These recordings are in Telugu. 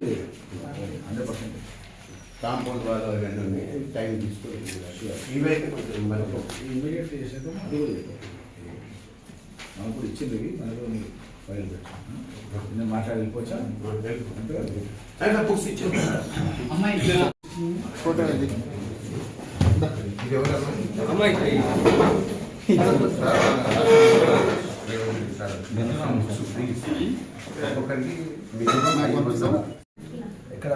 ఉంది 100%. కాంపౌండ్ వాళ్ళు అవన్నీ టైం తీసుకొని ఇవైతే కొంచెం మనకు ఇమీడియట్ చేసాక అది కూడా మనకు కూడా ఇచ్చింది మనకు ఫైల్ పెట్టాను. నేను మాట్లాడి వెళ్ళిపోవచ్చా? బుక్స్ ఇచ్చింది ఫోటో ఇది ఒక్కొక్కరికి ఎక్కడ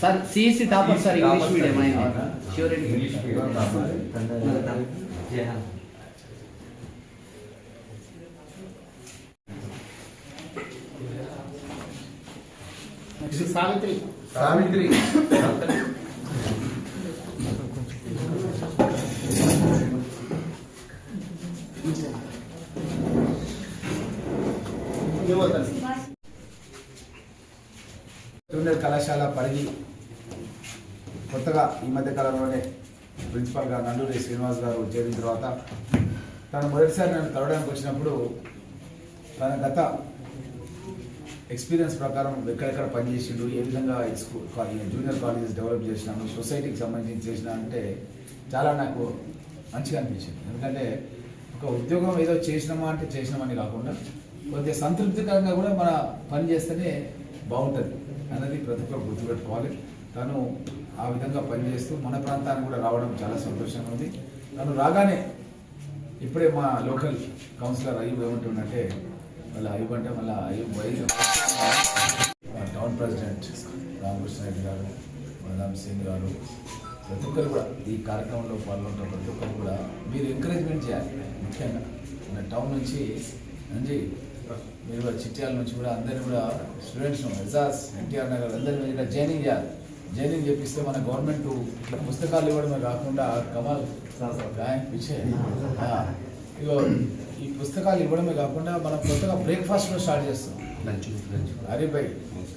sir CSC topper sir English medium है sure English Savitri Savitri junior కళాశాల పరిధి కొత్తగా ఈ మధ్య కాలంలోనే ప్రిన్సిపాల్గా నండూరి శ్రీనివాస్ గారు చేరిన తర్వాత తను మొదటిసారి నన్ను కలవడానికి వచ్చినప్పుడు తన గత ఎక్స్పీరియన్స్ ప్రకారం ఎక్కడెక్కడ పనిచేసిండు, ఏ విధంగా జూనియర్ కాలేజెస్ డెవలప్ చేసినాను, సొసైటీకి సంబంధించి చేసిన అంటే చాలా నాకు మంచిగా అనిపించింది. ఎందుకంటే ఒక ఉద్యోగం ఏదో చేసినామా అంటే చేసినామని కాకుండా కొద్దిగా సంతృప్తికరంగా కూడా మన పని చేస్తేనే బాగుంటుంది అన్నది ప్రతి ఒక్కరు గుర్తుపెట్టుకోవాలి. తను ఆ విధంగా పనిచేస్తూ మన ప్రాంతానికి కూడా రావడం చాలా సంతోషంగా ఉంది. తను రాగానే ఇప్పుడే మా లోకల్ కౌన్సిలర్ అయ్యూబ్ ఏమంటుందంటే మళ్ళీ అయ్యూబ్ అంటే మళ్ళీ Ayyub vice town president Ramakrishna Reddy garu, madam Singh గారు, ప్రతి ఒక్కరు కూడా ఈ కార్యక్రమంలో పాల్గొంటున్న ప్రతి ఒక్కరు కూడా మీరు ఎంకరేజ్మెంట్ చేయాలి. ముఖ్యంగా మన టౌన్ నుంచి అంజీ మీరు కూడా చిట్యాల నుంచి కూడా అందరినీ కూడా స్టూడెంట్స్ ఎజాజ్ ఎన్టీఆర్ నగర్ అందరినీ ఇక్కడ జాయినింగ్ చేయాలి. జాయినింగ్ చేపిస్తే మన గవర్నమెంట్ ఇట్లా పుస్తకాలు ఇవ్వడమే కాకుండా కమల్ పిచ్చే ఇగో ఈ పుస్తకాలు ఇవ్వడమే కాకుండా మనం కొత్తగా బ్రేక్ఫాస్ట్ కూడా స్టార్ట్ చేస్తాం. अरे भाई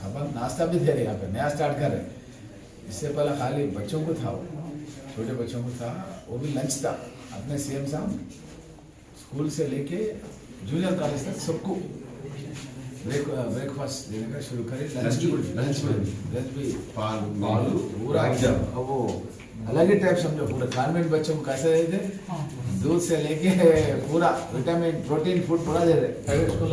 अब नाश्ता भी दे रहे यहाँ पे, नया स्टार्ट कर रहे. इससे पहले खाली बच्चों को था, छोटे बच्चों को था, वो भी लंच था. अपने सीएम साहब स्कूल से लेके जूनियर कॉलेज तक सबको ब्रेकफास्ट देने का शुरू करें. लंच भी पूरा वो अलग ही टाइप समझो. पूरा कॉन्वेंट बच्चों को कैसे देते, दूध से लेके पूरा विटामिन प्रोटीन फूड पूरा दे रहे. प्राइवेट स्कूल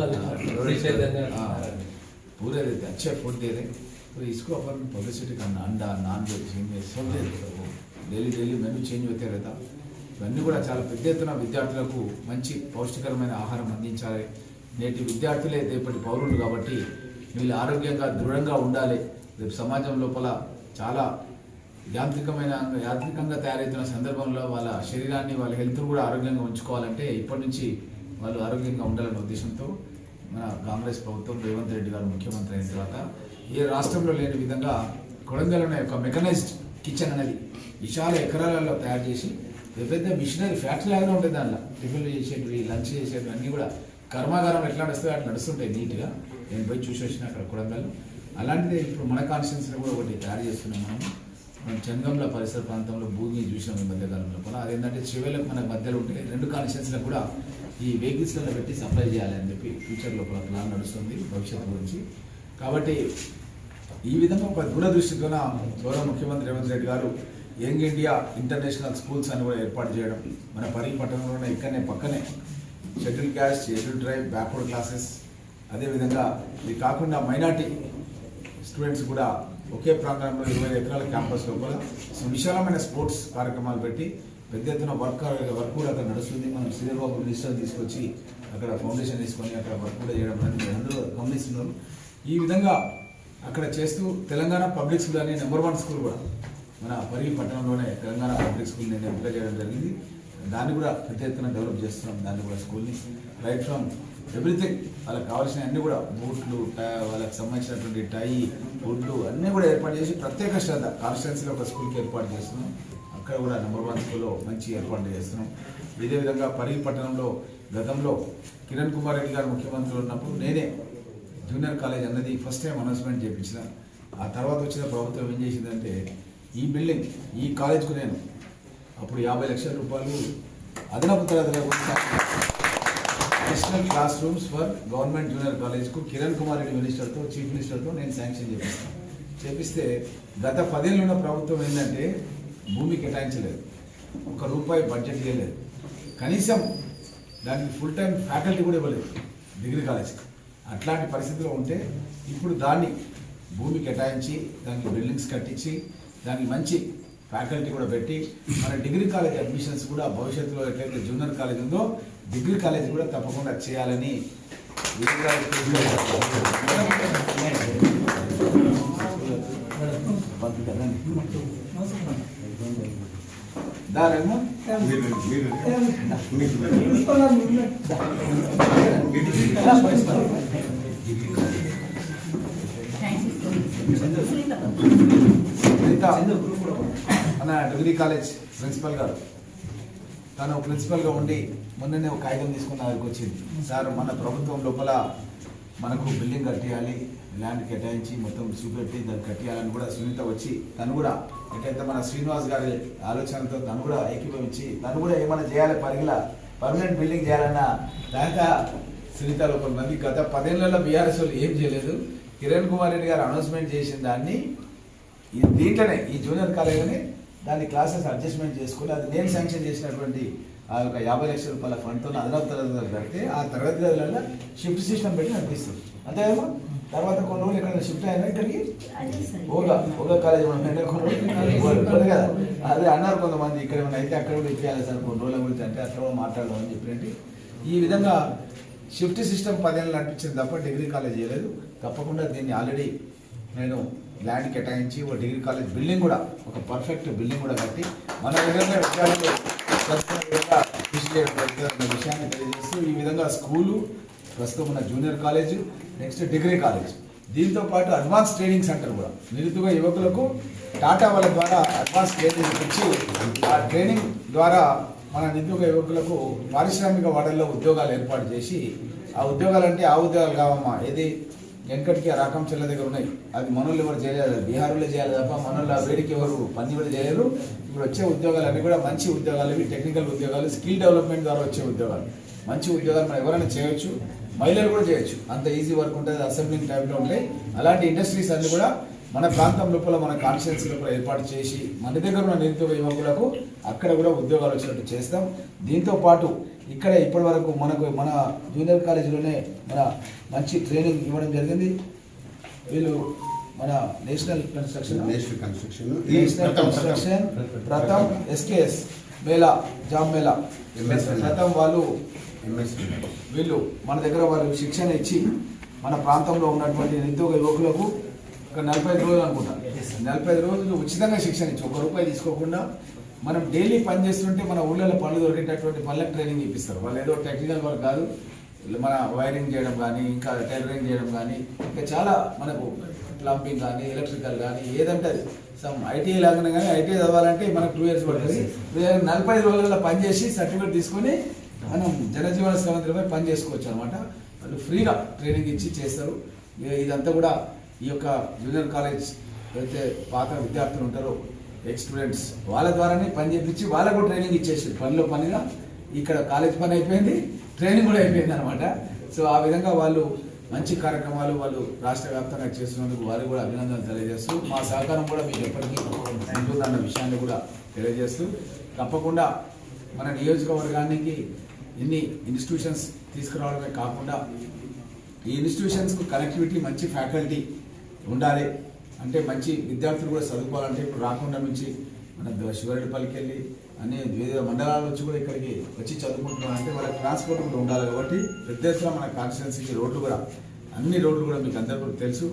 पूरे देते, अच्छे फूड दे रहे. तो इसको अपन पब्लिसिटी करना, अंडा नॉन वेज सब दे रहे. डेली मेनू చేంజ్ అవుతే रहता. ఇవన్నీ కూడా చాలా పెద్ద ఎత్తున విద్యార్థులకు మంచి పౌష్టికరమైన ఆహారం అందించాలి. నేటి విద్యార్థులే రేపటి పౌరులు కాబట్టి వీళ్ళు ఆరోగ్యంగా దృఢంగా ఉండాలి. రేపు సమాజం లోపల చాలా యాంత్రికంగా తయారవుతున్న సందర్భంలో వాళ్ళ శరీరాన్ని వాళ్ళ హెల్త్ కూడా ఆరోగ్యంగా ఉంచుకోవాలంటే ఇప్పటి నుంచి వాళ్ళు ఆరోగ్యంగా ఉండాలనే ఉద్దేశంతో మన కాంగ్రెస్ ప్రభుత్వం రేవంత్ రెడ్డి గారు ముఖ్యమంత్రి అయిన తర్వాత ఏ రాష్ట్రంలో లేని విధంగా కొడంగల్లోనే ఒక మెకనైజ్డ్ కిచెన్ అనేది విశాల ఎకరాలలో తయారు చేసి పెద్ద మిషనరీ ఫ్యాక్టరీ లాగానే ఉంటుంది. దాంట్లో టిఫిన్లు చేసేటివి, లంచ్ చేసేటివి అన్నీ కూడా కర్మాగారం ఎట్లా నడుస్తాయో అట్లా నడుస్తుంటాయి నీట్గా. నేను పోయి చూసి వచ్చిన అక్కడ కొడంగల్. అలాంటిదే ఇప్పుడు మన కాన్స్టిట్యున్సీలో కూడా ఒకటి తయారు చేస్తున్నాం. మనం చెంగంల పరిసర ప్రాంతంలో భూమి చూసాం ఈ మధ్యకాలంలో కూడా. అదేంటంటే చివరికి మన మధ్యలో ఉంటే రెండు కాన్స్టిట్యున్సీలకు కూడా ఈ వెహికల్స్లో పెట్టి సప్లై చేయాలి అని చెప్పి ఫ్యూచర్లో కూడా ప్లాన్ నడుస్తుంది భవిష్యత్తు గురించి. కాబట్టి ఈ విధంగా ఒక దూరదృష్టితోన గౌరవ ముఖ్యమంత్రి రేవంత్ రెడ్డి గారు యంగ్ ఇండియా ఇంటర్నేషనల్ స్కూల్స్ అని కూడా ఏర్పాటు చేయడం, మన పరిగి పట్టణంలోనే ఇక్కడనే పక్కనే shuttle caste, shuttle drive, backward classes, అదేవిధంగా ఇది కాకుండా మైనార్టీ స్టూడెంట్స్ కూడా ఒకే ప్రాంతంలో 20 ఎకరాల క్యాంపస్లో కూడా విశాలమైన స్పోర్ట్స్ కార్యక్రమాలు పెట్టి పెద్ద ఎత్తున వర్క్ కూడా అక్కడ నడుస్తుంది. మనం శ్రీబాబు మినిస్టర్ తీసుకొచ్చి అక్కడ ఫౌండేషన్ తీసుకొని అక్కడ వర్క్ కూడా చేయడం అనేది అందరూ గమనిస్తున్నారు. ఈ విధంగా అక్కడ చేస్తూ తెలంగాణ పబ్లిక్ స్కూల్ అనే నెంబర్ 1 స్కూల్ కూడా మన పరిగి పట్టణంలోనే తెలంగాణ పబ్లిక్ స్కూల్ నేను ఎంపిక చేయడం జరిగింది. దాన్ని కూడా పెద్ద ఎత్తున డెవలప్ చేస్తున్నాం. దాన్ని కూడా స్కూల్ని రైట్ ఫ్రమ్ ఎవ్రీథింగ్ వాళ్ళకి కావాల్సిన అన్నీ కూడా బూట్లు, వాళ్ళకి సంబంధించినటువంటి టై, ఫుడ్లు అన్నీ కూడా ఏర్పాటు చేసి ప్రత్యేక శ్రద్ధ కాన్స్టిట్యున్సీలో ఒక స్కూల్కి ఏర్పాటు చేస్తున్నాం. అక్కడ కూడా నెంబర్ 1 స్కూల్లో మంచి ఏర్పాటు చేస్తున్నాం. ఇదే విధంగా పరిగి పట్టణంలో గతంలో కిరణ్ కుమార్ రెడ్డి గారు ముఖ్యమంత్రి ఉన్నప్పుడు నేనే జూనియర్ కాలేజ్ అన్నది ఫస్ట్ టైం అనౌన్స్మెంట్ చేయించిన. ఆ తర్వాత వచ్చిన ప్రభుత్వం ఏం చేసిందంటే ఈ బిల్డింగ్ ఈ కాలేజ్కు నేను అప్పుడు 50 లక్షల రూపాయలు అదనపు తరగతుల additional class rooms for government junior కాలేజ్కు కిరణ్ కుమార్ రెడ్డి మినిస్టర్తో చీఫ్ మినిస్టర్తో నేను శాంక్షన్ చేపిస్తే గత 10 ఏళ్ళు ఉన్న ప్రభుత్వం ఏంటంటే భూమి కేటాయించలేదు, ₹1 బడ్జెట్ ఇవ్వలేదు, కనీసం దానికి ఫుల్ టైం ఫ్యాకల్టీ కూడా ఇవ్వలేదు డిగ్రీ కాలేజ్కి. అట్లాంటి పరిస్థితిలో ఉంటే ఇప్పుడు దాన్ని భూమి కేటాయించి దానికి బిల్డింగ్స్ కట్టించి దానికి మంచి ఫ్యాకల్టీ కూడా పెట్టి మన డిగ్రీ కాలేజ్ అడ్మిషన్స్ కూడా భవిష్యత్తులో ఎట్లయితే జూనియర్ కాలేజ్ ఉందో డిగ్రీ కాలేజ్ కూడా తప్పకుండా చేయాలని దారేమో మన డిగ్రీ కాలేజ్ ప్రిన్సిపల్ గారు తను ప్రిన్సిపల్గా ఉండి మొన్ననే ఒక కాగితం తీసుకున్న దగ్గరికి వచ్చింది. సార్ మన ప్రభుత్వం లోపల మనకు బిల్డింగ్ కట్టేయాలి, ల్యాండ్ కేటాయించి మొత్తం చూపెట్టి దాన్ని కట్టేయాలని కూడా సునీత వచ్చి తను కూడా ఎట్లయితే మన శ్రీనివాస్ గారి ఆలోచనతో తను కూడా ఏకీభవించి తను కూడా ఏమైనా చేయాలి పర్మనెంట్ బిల్డింగ్ చేయాలన్న దాకా సునీత లోపల మంది గత 10 ఏళ్లలో బీఆర్ఎస్ వాళ్ళు ఏం చేయలేదు. కిరణ్ కుమార్ రెడ్డి గారు అనౌన్స్మెంట్ చేసిన దాన్ని దీంట్లోనే ఈ జూనియర్ కాలేజీలోనే దాన్ని క్లాసెస్ అడ్జస్ట్మెంట్ చేసుకుని అది నేను శాంక్షన్ చేసినటువంటి ఆ యొక్క 50 లక్షల రూపాయల ఫండ్తో అదనపు తరగతులు కడితే ఆ తరగతి గదులలో షిఫ్ట్ సిస్టమ్ పెట్టి నడిపిస్తుంది. అంతేమో తర్వాత కొన్ని రోజులు ఇక్కడ షిఫ్ట్ అయినా ఇక్కడికి ఒక కాలేజ్ కొన్ని కదా అదే అన్నారు కొంతమంది ఇక్కడ ఏమైనా అయితే అక్కడ కూడా ఇచ్చేయాలి సార్ కొన్ని రోజుల గురించి అంటే అట్లా కూడా మాట్లాడదామని చెప్పినట్టు ఈ విధంగా షిఫ్ట్ సిస్టమ్ 10 ఏళ్ళు నడిపించింది తప్ప డిగ్రీ కాలేజ్ చేయలేదు. తప్పకుండా దీన్ని ఆల్రెడీ నేను ల్యాండ్ కేటాయించి ఒక డిగ్రీ కాలేజ్ బిల్డింగ్ కూడా ఒక పర్ఫెక్ట్ బిల్డింగ్ కూడా కట్టి మన విధంగా విద్యార్థులు కృషి చేయడం విషయాన్ని తెలియజేస్తూ ఈ విధంగా స్కూలు ప్రస్తుతం ఉన్న junior college next degree college దీంతో పాటు అడ్వాన్స్ ట్రైనింగ్ సెంటర్ కూడా నిరుద్యోగ యువకులకు టాటా వాళ్ళ ద్వారా అడ్వాన్స్ ట్రైనింగ్ ఇచ్చి ఆ ట్రైనింగ్ ద్వారా మన నిరుద్యోగ యువకులకు పారిశ్రామిక వాడల్లో ఉద్యోగాలు ఏర్పాటు చేసి ఆ ఉద్యోగాలు అంటే ఆ ఉద్యోగాలు కావమ్మా ఏది వెంకటికి రాకం చెల్ల దగ్గర ఉన్నాయి అది మనోళ్ళు ఎవరు చేయలేదు, బీహార్లో చేయాలి తప్ప మనోళ్ళు ఆ వేడికి ఎవరు పని కూడా చేయలేరు. ఇప్పుడు వచ్చే ఉద్యోగాలు అన్నీ కూడా మంచి ఉద్యోగాలు, ఇవి టెక్నికల్ ఉద్యోగాలు, స్కిల్ డెవలప్మెంట్ ద్వారా వచ్చే ఉద్యోగాలు, మంచి ఉద్యోగాలు మనం ఎవరైనా చేయొచ్చు, మహిళలు కూడా చేయొచ్చు. అంత ఈజీ వర్క్ ఉంటుంది, అసెంబ్లింగ్ టైప్లో ఉంటాయి. అలాంటి ఇండస్ట్రీస్ అన్ని కూడా మన ప్రాంతం లోపల మన కాన్స్టిట్యున్సీ లోపల ఏర్పాటు చేసి మన దగ్గర ఉన్న నిరుద్యోగ యువకులకు అక్కడ కూడా ఉద్యోగాలు వచ్చినట్టు చేస్తాం. దీంతో పాటు ఇక్కడ ఇప్పటి వరకు మన జూనియర్ కాలేజీలోనే మన మంచి ట్రైనింగ్ ఇవ్వడం జరిగింది. వీళ్ళు మన national construction Pratham SKS mela job mela Pratham వాళ్ళు వీళ్ళు మన దగ్గర వాళ్ళు శిక్షణ ఇచ్చి మన ప్రాంతంలో ఉన్నటువంటి నిరుద్యోగ యువకులకు ఒక 45 రోజులు అనుకుంటా 45 రోజులు ఉచితంగా శిక్షణ ఇచ్చి ₹1 తీసుకోకుండా మనం డైలీ పని చేస్తుంటే మన ఊళ్ళలో పనులు దొరికేటటువంటి పనులకు ట్రైనింగ్ ఇప్పిస్తారు. వాళ్ళు ఏదో టెక్నికల్ వర్క్ కాదు, మన వైరింగ్ చేయడం కానీ ఇంకా టైలరింగ్ చేయడం కానీ ఇంకా చాలా మనకు ప్లంబింగ్ కానీ ఎలక్ట్రికల్ కానీ ఏదంటే అది సమ్ ఐటీ లాగానే కానీ ఐటీ చదవాలంటే మనకు 2 years పడుతుంది. 45 రోజుల్లో పనిచేసి సర్టిఫికేట్ తీసుకొని మనం జనజీవన సమితిపై పని చేసుకోవచ్చు అనమాట. వాళ్ళు ఫ్రీగా ట్రైనింగ్ ఇచ్చి చేస్తారు. ఇదంతా కూడా ఈ యొక్క జూనియర్ కాలేజ్ అయితే పాత విద్యార్థులు ఉంటారో ఎక్స్ స్టూడెంట్స్ వాళ్ళ ద్వారానే పని చేయించి వాళ్ళకు ట్రైనింగ్ ఇచ్చేసి పనిలో పనిగా ఇక్కడ కాలేజ్ పని అయిపోయింది, ట్రైనింగ్ కూడా అయిపోయింది అనమాట. సో ఆ విధంగా వాళ్ళు మంచి కార్యక్రమాలు వాళ్ళు రాష్ట్ర వ్యాప్తంగా చేస్తున్నందుకు వారికి కూడా అభినందనలు తెలియజేస్తూ మా సహకారం కూడా మీకు ఎప్పటికీ ఉంటుందన్న విషయాన్ని కూడా తెలియజేస్తూ తప్పకుండా మన నియోజకవర్గానికి ఇన్ని ఇన్స్టిట్యూషన్స్ తీసుకురావడమే కాకుండా ఈ ఇన్స్టిట్యూషన్స్కు కనెక్టివిటీ మంచి ఫ్యాకల్టీ ఉండాలి. అంటే మంచి విద్యార్థులు కూడా చదువుకోవాలంటే ఇప్పుడు రాకుండా నుంచి మన శివరెడ్డిపల్లికి వెళ్ళి అన్ని వివిధ మండలాల నుంచి కూడా ఇక్కడికి వచ్చి చదువుకుంటున్నారంటే వాళ్ళకి ట్రాన్స్పోర్ట్ కూడా ఉండాలి. కాబట్టి పెద్ద ఎత్తున మన కాన్స్టిట్యున్సీకి రోడ్లు కూడా అన్ని రోడ్లు కూడా మీకు అందరికీ కూడా తెలుసు.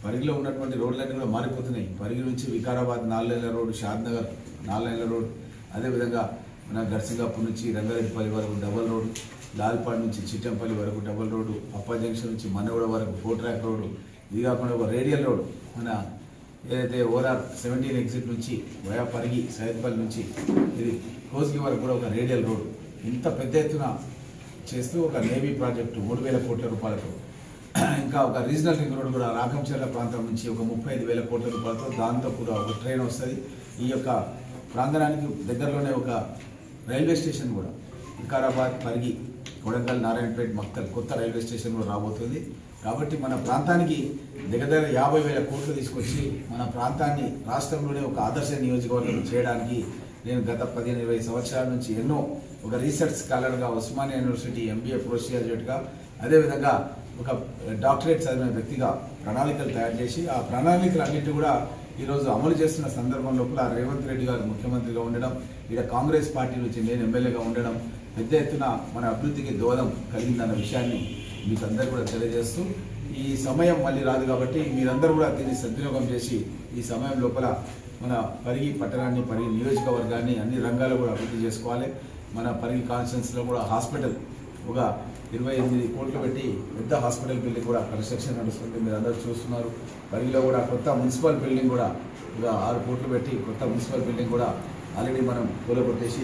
పరిగిలో ఉన్నటువంటి రోడ్లన్నీ కూడా మారిపోతున్నాయి. పరిగి నుంచి వికారాబాద్ 4 లైన్ల రోడ్డు, షాద్నగర్ 4 లైన్ల రోడ్డు, అదేవిధంగా మన గర్సింగాపూర్ నుంచి రంగారెడ్డిపల్లి వరకు డబల్ రోడ్డు, లాల్పాడ్ నుంచి చిట్టంపల్లి వరకు డబల్ రోడ్డు, అప్ప జంక్షన్ నుంచి మన్నగూడ వరకు 4 ట్రాక్ రోడ్డు, ఇది కాకుండా ఒక రేడియల్ రోడ్డు మన ఏదైతే ఓఆర్ 17 ఎగ్జిట్ నుంచి వయా పరిగి సైదపల్లి నుంచి ఇది కోస్గి వరకు కూడా ఒక రేడియల్ రోడ్డు ఇంత పెద్ద ఎత్తున చేస్తూ ఒక నేవీ ప్రాజెక్టు 3,000 కోట్ల రూపాయలతో ఇంకా ఒక రీజనల్ రింగ్ రోడ్ కూడా రాకంచర్ల ప్రాంతం నుంచి ఒక 35,000 కోట్ల రూపాయలతో దాంతో కూడా ఒక ట్రైన్ వస్తుంది. ఈ యొక్క ప్రాంగణానికి దగ్గరలోనే ఒక రైల్వే స్టేషన్ కూడా వికారాబాద్, పరిగి, కొడంగల్, నారాయణపేట, మక్తల్ కొత్త రైల్వే స్టేషన్ కూడా రాబోతుంది. కాబట్టి మన ప్రాంతానికి దగ్గర 50,000 కోట్లు తీసుకొచ్చి మన ప్రాంతాన్ని రాష్ట్రంలోనే ఒక ఆదర్శ నియోజకవర్గం చేయడానికి నేను గత 15-20 సంవత్సరాల నుంచి ఎన్నో ఒక రీసెర్చ్ స్కాలర్గా ఉస్మానియా యూనివర్సిటీ MBA పోస్ట్ గ్రాడ్యుయేట్గా అదేవిధంగా ఒక డాక్టరేట్ చదివిన వ్యక్తిగా ప్రణాళికలు తయారు చేసి ఆ ప్రణాళికలన్నింటి కూడా ఈరోజు అమలు చేస్తున్న సందర్భం లోపల రేవంత్ రెడ్డి గారు ముఖ్యమంత్రిగా ఉండడం, ఇక్కడ కాంగ్రెస్ పార్టీ నుంచి నేను ఎమ్మెల్యేగా ఉండడం పెద్ద ఎత్తున మన అభివృద్ధికి దోహదం కలిగిందన్న విషయాన్ని మీకు అందరూ కూడా తెలియజేస్తూ, ఈ సమయం మళ్ళీ రాదు కాబట్టి మీరందరూ కూడా దీన్ని సద్వినియోగం చేసి ఈ సమయం లోపల మన పరిగి పట్టణాన్ని, పరిగి నియోజకవర్గాన్ని అన్ని రంగాల్లో కూడా అభివృద్ధి చేసుకోవాలి. మన పరిగి కాన్స్టిట్యున్సీలో కూడా హాస్పిటల్ ఒక 28 కోట్లు పెట్టి పెద్ద హాస్పిటల్ బిల్డింగ్ కూడా కన్స్ట్రక్షన్ నడుస్తుంది, మీరు అందరూ చూస్తున్నారు. పరిగిలో కూడా కొత్త మున్సిపల్ బిల్డింగ్ కూడా ఒక 6 కోట్లు పెట్టి కొత్త మున్సిపల్ బిల్డింగ్ కూడా ఆల్రెడీ మనం కూలగొట్టేసి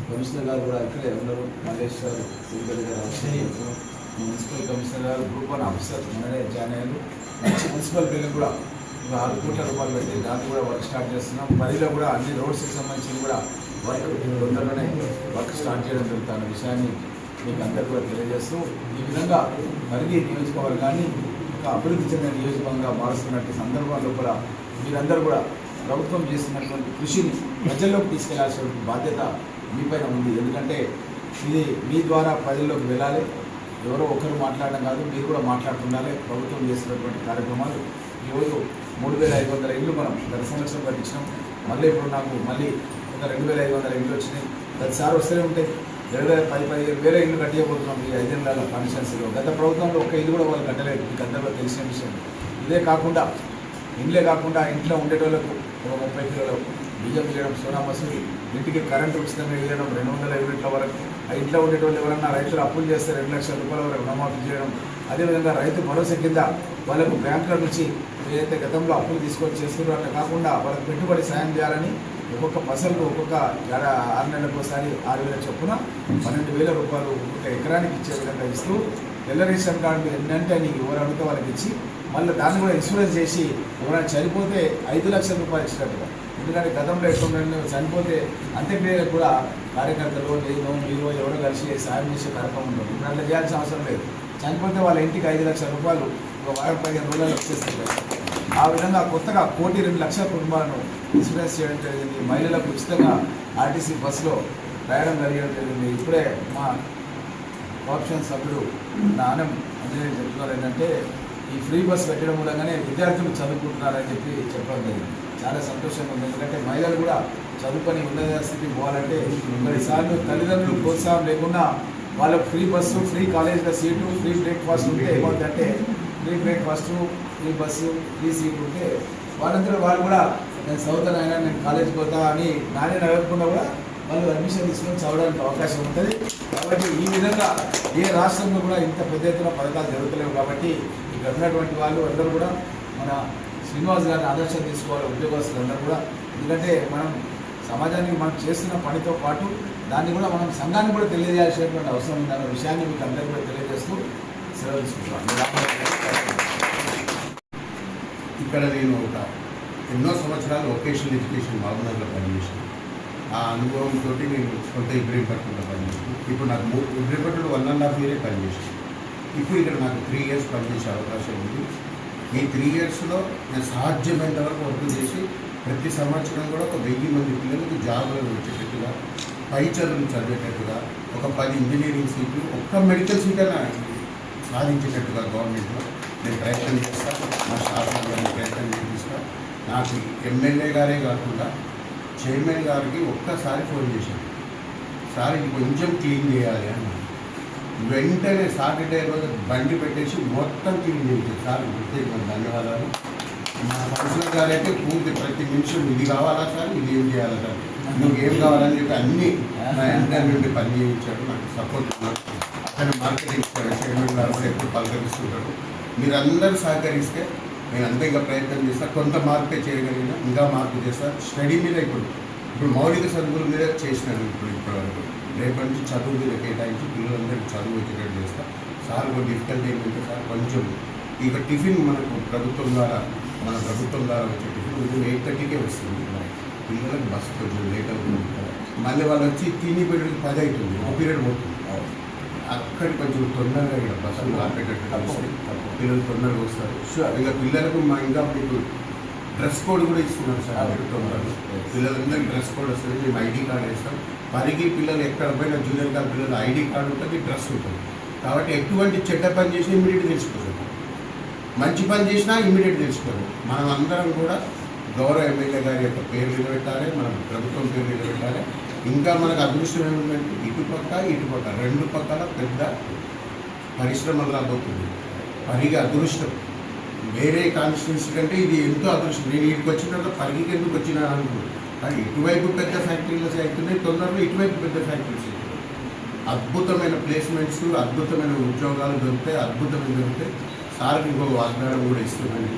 కమిషనర్ గారు కూడా ఇక్కడే ఉన్నారు, మల్లేశ్వర్ మున్సిపల్ కమిషనర్ గారు గ్రూప్ 1 ఆఫీసర్ మననే జాయిన్ అయ్యారు. మంచి మున్సిపల్ బిల్డింగ్ కూడా ఒక 6 కోట్ల రూపాయలు పెట్టి దాన్ని కూడా వర్క్ స్టార్ట్ చేస్తున్నాం. పరిధిలో కూడా అన్ని రోడ్స్కి సంబంధించి కూడా వర్క్ తొందరలోనే వర్క్ స్టార్ట్ చేయడం జరుగుతున్న విషయాన్ని మీకు అందరూ కూడా తెలియజేస్తూ, ఈ విధంగా పరిగి నియోజకవర్గాన్ని ఒక అభివృద్ధి చెందిన నియోజకవర్గంగా మారుస్తున్నట్టు సందర్భాల్లో కూడా మీరందరూ కూడా ప్రభుత్వం చేస్తున్నటువంటి కృషిని ప్రజల్లోకి తీసుకెళ్లాల్సిన బాధ్యత మీపైన ఉంది. ఎందుకంటే ఇది మీ ద్వారా ప్రజల్లోకి వెళ్ళాలి, ఎవరో ఒకరు మాట్లాడడం కాదు, మీరు కూడా మాట్లాడుతుండాలి. ప్రభుత్వం చేస్తున్నటువంటి కార్యక్రమాలు ఈరోజు 3,500 ఇళ్ళు మనం గత సంవత్సరం కట్టించినాం. మళ్ళీ ఇప్పుడు నాకు మళ్ళీ ఒక 2,500 ఇళ్ళు వచ్చినాయి. ప్రతిసారి వస్తూనే ఉంటాయి. 10,000 ఇళ్ళు కట్టేయబోతున్నాం ఈ 5 ఏళ్ల కాన్స్టిట్యున్సీలో. గత ప్రభుత్వంలో ఒక్క ఇల్లు కూడా వాళ్ళు కట్టలేదు, మీకు అందరూ తెలిసిన విషయం. ఇదే కాకుండా ఇండ్లే కాకుండా ఇంట్లో ఉండేటోళ్ళకు ఒక 30 కిలోల బియ్యం ఇవ్వడం, సోనా మసూరి, ఇంటికి కరెంటు ఉచితంగా ఇవ్వడం 200 యూనిట్ల వరకు. ఆ ఇంట్లో ఉండేటోళ్ళు ఎవరన్నా రైతులు అప్పులు చేస్తే 2 లక్షల రూపాయల వరకు రుణమాఫీ చేయడం. అదేవిధంగా రైతు భరోసా కింద వాళ్ళకు బ్యాంకుల నుంచి ఏదైతే గతంలో అప్పులు తీసుకొని చేస్తున్నారో అట్లా కాకుండా వాళ్ళకి పెట్టుబడి సాయం చేయాలని ఒక్కొక్క ఫసల్కు ఒక్కొక్క 6 నెలలకు ఒకసారి 6,000 చొప్పున 12,000 రూపాయలు ఒక్కొక్క ఎకరానికి ఇచ్చే విధంగా ఇస్తూ, తెల్ల రేషన్ కార్డు ఏంటంటే నీకు ఎవరు అడిగితే వాళ్ళకి ఇచ్చి మళ్ళీ దాన్ని కూడా ఇన్సూరెన్స్ చేసి ఎవరైనా చనిపోతే 5 లక్షల రూపాయలు ఇచ్చినట్టుగా. ఎందుకంటే గతంలో ఎటువంటి చనిపోతే అంత్యక్రియలకు కూడా కార్యకర్తలు లేదు మీరు ఎవరో కలిసి సాయం చేసే కార్యక్రమం ఉంటుంది. ఇప్పుడు అట్లా చేయాల్సిన అవసరం లేదు. చనిపోతే వాళ్ళ ఇంటికి 5 లక్షల రూపాయలు ఒక 15 రోజుల్లో వచ్చేస్తుంది. ఆ విధంగా కొత్తగా 1,02,00,000 కుటుంబాలను ఇన్సూరెన్స్ చేయడం జరిగింది. మహిళలకు ఉచితంగా RTC బస్సులో ప్రయాణం కలిగడం జరిగింది. ఇప్పుడే మా ఆప్షన్ సభ్యుడు నానం అంజనేయులు చెప్తున్నారు ఏంటంటే ఈ ఫ్రీ బస్ పెట్టడం మూలంగానే విద్యార్థులు చదువుకుంటున్నారని చెప్పడం జరిగింది. చాలా సంతోషంగా ఉంది. ఎందుకంటే మహిళలు కూడా చదువుకొని ఉన్నత స్థితికి పోవాలంటే కొన్నిసార్లు తల్లిదండ్రులు ప్రోత్సాహం లేకుండా వాళ్ళకు ఫ్రీ బస్సు, ఫ్రీ కాలేజ్లో సీటు, ఫ్రీ బ్రేక్ఫాస్ట్ ఉంటే ఏమవుతుందంటే free breakfast, free bus, free seat ఉంటే వాళ్ళందరూ వాళ్ళు కూడా నేను చదువుతానైనా నేను కాలేజీకి పోతా అని నానే అడగకుండా కూడా వాళ్ళు అడ్మిషన్ తీసుకొని చదవడానికి అవకాశం ఉంటుంది. కాబట్టి ఈ విధంగా ఏ రాష్ట్రంలో కూడా ఇంత పెద్ద ఎత్తున పథకాలు జరుగుతలేవు. కాబట్టి ఇక్కడ ఉన్నటువంటి వాళ్ళు అందరూ కూడా మన శ్రీనివాస్ గారిని ఆదర్శం తీసుకోవాలి, ఉద్యోగస్తులు అందరూ కూడా. ఎందుకంటే మనం సమాజానికి మనం చేస్తున్న పనితో పాటు దాన్ని కూడా మనం సంఘానికి కూడా తెలియజేయాల్సినటువంటి అవసరం ఉందన్న విషయాన్ని మీకు అందరూ కూడా తెలియజేస్తూ సెలవు తీసుకుంటున్నాను. ఇక్కడ నేను ఎన్నో సంవత్సరాలు వొకేషనల్ ఎడ్యుకేషన్ మహబూబ్నగర్లో పనిచేసాను. ఆ అనుభవంతో నేను కొంత ఇబ్రహీంపట్నంలో పనిచేసాను. ఇప్పుడు నాకు ఇబ్రహీంపట్నంలో 1.5 years పనిచేసాను. ఇప్పుడు ఇక్కడ నాకు 3 years పనిచేసే అవకాశం ఉంది. ఈ 3 yearsలో నేను సాధ్యమైనంత వరకు వర్క్ చేసి ప్రతి సంవత్సరం కూడా ఒక 1000 మంది పిల్లలకు జాబులు వచ్చేటట్టుగా, పై చదువులు చదివేటట్టుగా, ఒక 10 ఇంజనీరింగ్ సీట్లు, ఒక్క మెడికల్ సీట్ అయినా సాధించేటట్టుగా గవర్నమెంట్లో నేను ప్రయత్నం చేస్తాను. మా శాసనసభలో ప్రయత్నం చేపిస్తాను. నాకు ఎమ్మెల్యే గారే కాకుండా చైర్మన్ గారికి ఒక్కసారి ఫోన్ చేశాను, సార్ ఇది కొంచెం క్లీన్ చేయాలి అన్నాను. వెంటనే సాటర్డే రోజు బండి పెట్టేసి మొత్తం క్లీన్ చేయించారు. సార్ ప్రత్యేకమైన ధన్యవాదాలు. మా కౌన్సిలర్ గారు అయితే పూర్తి ప్రతి నిమిషం ఇది కావాలా సార్, ఇది ఏం చేయాలా సార్, నువ్వు ఏం కావాలని చెప్పి అన్నీ నా ఎంటర్ నుండి పని చేయించాడు. నాకు సపోర్ట్ ఉన్నారు. అతను మార్కెటింగ్ చైర్మన్ గారు కూడా ఎప్పుడు పలకరిస్తుంటారు. మీరందరూ సహకరిస్తే నేను అంతే ఇంకా ప్రయత్నం చేస్తాను. కొంత మార్పే చేయగలిగినా ఇంకా మార్పు చేస్తాను. స్టడీ మీద ఇప్పుడు మౌలిక చదువుల మీద చేసినాను. ఇప్పటివరకు రేపటి నుంచి చదువు మీద కేటాయించి పిల్లలందరికీ చదువు వచ్చేటట్టు చేస్తాను. సార్ ఒక డిఫికల్టీ ఏంటంటే సార్ కొంచెం ఇక టిఫిన్ మనకు ప్రభుత్వం ద్వారా వచ్చే టిఫిన్ కొంచెం 8:30కే వస్తుంది. పిల్లలకు బస్సు కొంచెం లేట్ అవుతుంది. మళ్ళీ వాళ్ళు వచ్చి తిని పీరియడ్కి 10 అవుతుంది, ఒక పీరియడ్ పోతుంది. అక్కడికి కొంచెం తొందరగా ఇక్కడ బస్సులు ఆపేటట్టు కలిసి పిల్లలు తొందరగా వస్తారు. ఇంకా పిల్లలకు ఇంకా మీకు డ్రెస్ కోడ్ కూడా ఇస్తున్నారు సార్ తొందరగా. పిల్లలందరికీ డ్రెస్ కోడ్ వస్తుంది, మేము ఐడి కార్డు వేస్తాం. పరిగి పిల్లలు ఎక్కడ పోయినా జూనియర్ కాలేజ్ పిల్లలు ఐడి కార్డు ఉంటుంది, డ్రెస్ ఉంటుంది. కాబట్టి ఎటువంటి చెడ్డ పని చేసినా ఇమీడియట్ తెలిసిపోతుంది, మంచి పని చేసినా ఇమీడియట్ తెలిసిపోతుంది. మనం అందరం కూడా గౌరవ ఎమ్మెల్యే గారి యొక్క పేరు నిలబెట్టాలి, మన ప్రభుత్వం పేరు నిలబెట్టాలి. ఇంకా మనకు అదృష్టం ఏమిటంటే ఇటుపక్క రెండు పక్కల పెద్ద పరిశ్రమలు రాబోతుంది. పరిగి అదృష్టం వేరే కాన్స్టిట్యున్సీ కంటే ఇది ఎంతో అదృష్టం. నేను ఇక్కడికి వచ్చిన తర్వాత పరిగికి ఎందుకు వచ్చినా అనుకున్నాను. కానీ ఇటువైపు పెద్ద ఫ్యాక్టరీలు అవుతున్నాయి, తొందరలో ఇటువైపు పెద్ద ఫ్యాక్టరీస్ అవుతున్నాయి. అద్భుతమైన ప్లేస్మెంట్స్, అద్భుతమైన ఉద్యోగాలు దొరుకుతాయి, సార్కి ఇంకో వాగ్దానం కూడా ఇస్తున్నాను.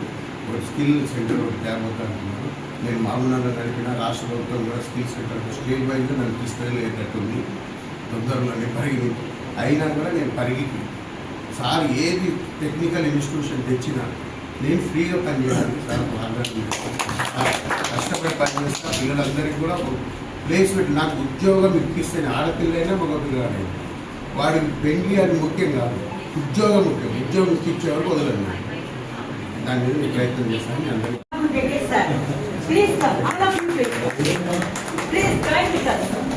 ఒక స్కిల్ సెంటర్ ఒకటి తేబోతానుకున్నాను. నేను మామూలుగా నడిపిన రాష్ట్ర ప్రభుత్వం కూడా స్కిల్ సెంటర్ స్టేట్ వైజ్గా నన్ను తీసుకెళ్ళేటట్టుంది తొందరలోనే పరిగి. అయినా కూడా నేను పరిగికి సార్ ఏది టెక్నికల్ ఇన్స్టిట్యూషన్ తెచ్చినా నేను ఫ్రీగా పనిచేయాలని సార్ వాగ్దానం కష్టపడి పనిచేస్తా. పిల్లలందరికీ కూడా ప్లేస్మెంట్ నాకు ఉద్యోగం ఇప్పిస్తేనే, ఆడపిల్లైనా మగ పిల్లలైనా వాడికి పెళ్లి అది ముఖ్యం కాదు, ఉద్యోగం ముఖ్యం. ఉద్యోగం ఇప్పించే వరకు వదలండి. దాని మీద నేను ప్రయత్నం చేస్తాను. అందరికీ Please come, all of you please. Please join with us.